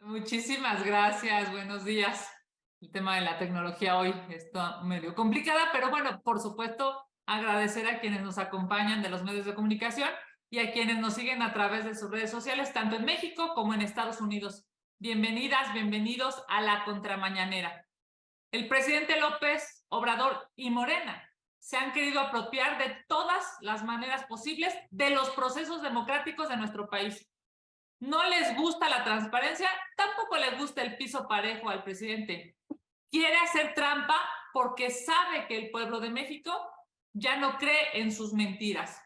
Muchísimas gracias, buenos días. El tema de la tecnología hoy está medio complicada, pero bueno, por supuesto, agradecer a quienes nos acompañan de los medios de comunicación y a quienes nos siguen a través de sus redes sociales, tanto en México como en Estados Unidos. Bienvenidas, bienvenidos a la Contramañanera. El presidente López Obrador y Morena se han querido apropiar de todas las maneras posibles de los procesos democráticos de nuestro país. No les gusta la transparencia, tampoco le gusta el piso parejo al presidente. Quiere hacer trampa porque sabe que el pueblo de México ya no cree en sus mentiras.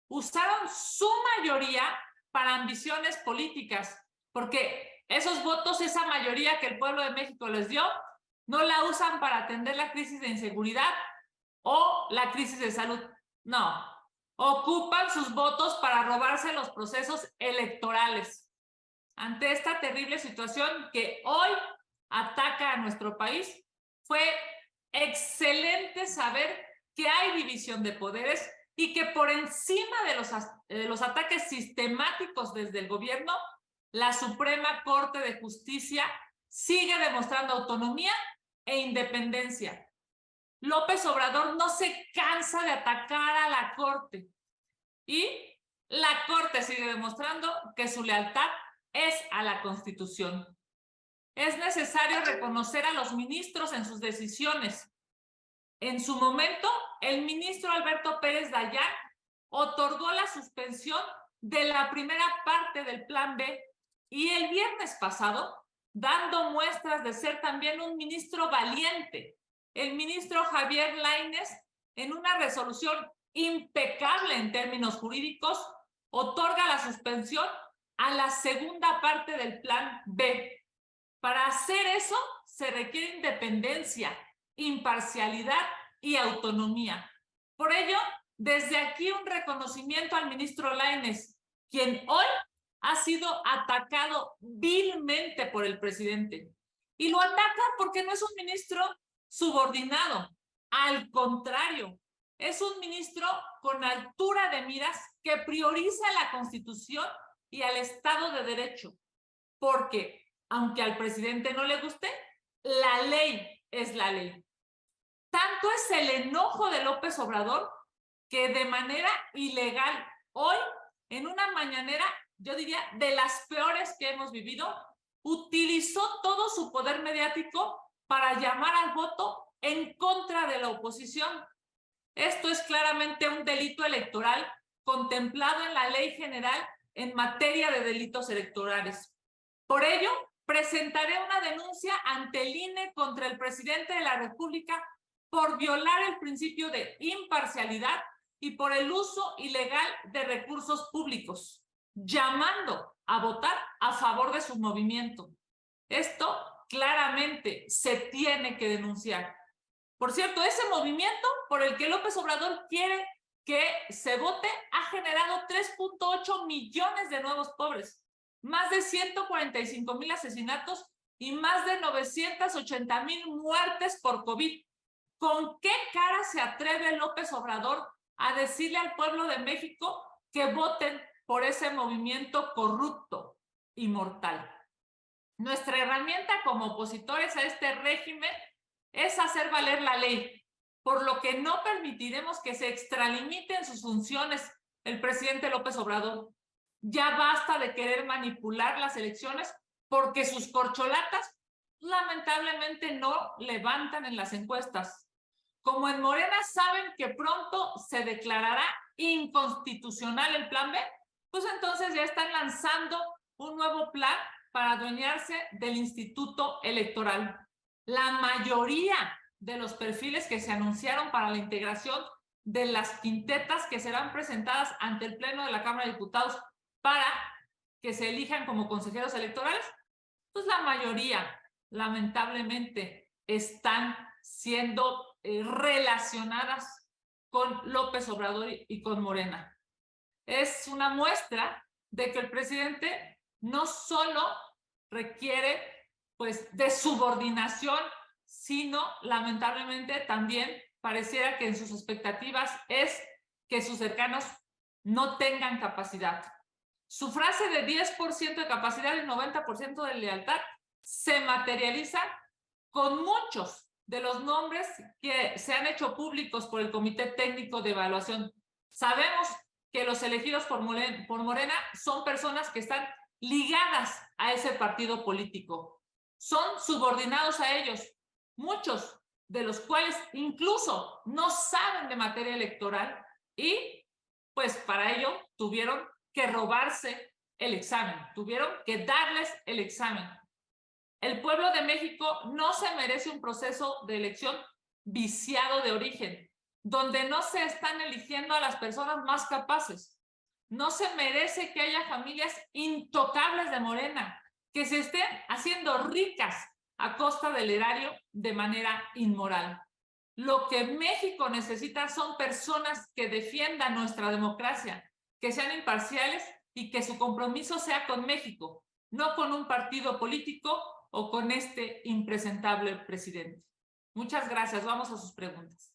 Usaron su mayoría para ambiciones políticas, porque esos votos, esa mayoría que el pueblo de México les dio, no la usan para atender la crisis de inseguridad o la crisis de salud. No, ocupan sus votos para robarse los procesos electorales. Ante esta terrible situación que hoy ataca a nuestro país, fue excelente saber que hay división de poderes y que por encima de los ataques sistemáticos desde el gobierno, la Suprema Corte de Justicia sigue demostrando autonomía e independencia. López Obrador no se cansa de atacar a la Corte y la Corte sigue demostrando que su lealtad es a la Constitución. Es necesario reconocer a los ministros en sus decisiones. En su momento, el ministro Alberto Pérez Dayán otorgó la suspensión de la primera parte del Plan B y el viernes pasado, dando muestras de ser también un ministro valiente, el ministro Javier Lainez, en una resolución impecable en términos jurídicos, otorga la suspensión a la segunda parte del Plan B. Para hacer eso se requiere independencia, imparcialidad y autonomía. Por ello, desde aquí un reconocimiento al ministro Lainez, quien hoy ha sido atacado vilmente por el presidente. Y lo ataca porque no es un ministro subordinado, al contrario, es un ministro con altura de miras que prioriza la Constitución y al Estado de Derecho, porque aunque al presidente no le guste, la ley es la ley. Tanto es el enojo de López Obrador que de manera ilegal hoy, en una mañanera, yo diría, de las peores que hemos vivido, utilizó todo su poder mediático para llamar al voto en contra de la oposición. Esto es claramente un delito electoral contemplado en la Ley General en materia de delitos electorales. Por ello, presentaré una denuncia ante el INE contra el presidente de la República por violar el principio de imparcialidad y por el uso ilegal de recursos públicos, llamando a votar a favor de su movimiento. Esto claramente se tiene que denunciar. Por cierto, ese movimiento por el que López Obrador quiere que se vote ha generado 3.8 millones de nuevos pobres, más de 145,000 asesinatos y más de 980,000 muertes por COVID. ¿Con qué cara se atreve López Obrador a decirle al pueblo de México que voten por ese movimiento corrupto y mortal? Nuestra herramienta como opositores a este régimen es hacer valer la ley, por lo que no permitiremos que se extralimite en sus funciones el presidente López Obrador. Ya basta de querer manipular las elecciones porque sus corcholatas lamentablemente no levantan en las encuestas. Como en Morena saben que pronto se declarará inconstitucional el Plan B, pues entonces ya están lanzando un nuevo plan para adueñarse del Instituto Electoral. La mayoría de los perfiles que se anunciaron para la integración de las quintetas que serán presentadas ante el Pleno de la Cámara de Diputados para que se elijan como consejeros electorales, pues la mayoría, lamentablemente, están siendo relacionadas con López Obrador y con Morena. Es una muestra de que el presidente no solo requiere pues de subordinación, sino lamentablemente también pareciera que en sus expectativas es que sus cercanos no tengan capacidad. Su frase de 10% de capacidad y 90% de lealtad se materializa con muchos de los nombres que se han hecho públicos por el Comité Técnico de Evaluación. Sabemos que los elegidos por Morena son personas que están ligadas a ese partido político. Son subordinados a ellos, muchos de los cuales incluso no saben de materia electoral y pues para ello tuvieron que robarse el examen, tuvieron que darles el examen. El pueblo de México no se merece un proceso de elección viciado de origen, donde no se están eligiendo a las personas más capaces. No se merece que haya familias intocables de Morena, que se estén haciendo ricas a costa del erario de manera inmoral. Lo que México necesita son personas que defiendan nuestra democracia, que sean imparciales y que su compromiso sea con México, no con un partido político o con este impresentable presidente. Muchas gracias. Vamos a sus preguntas.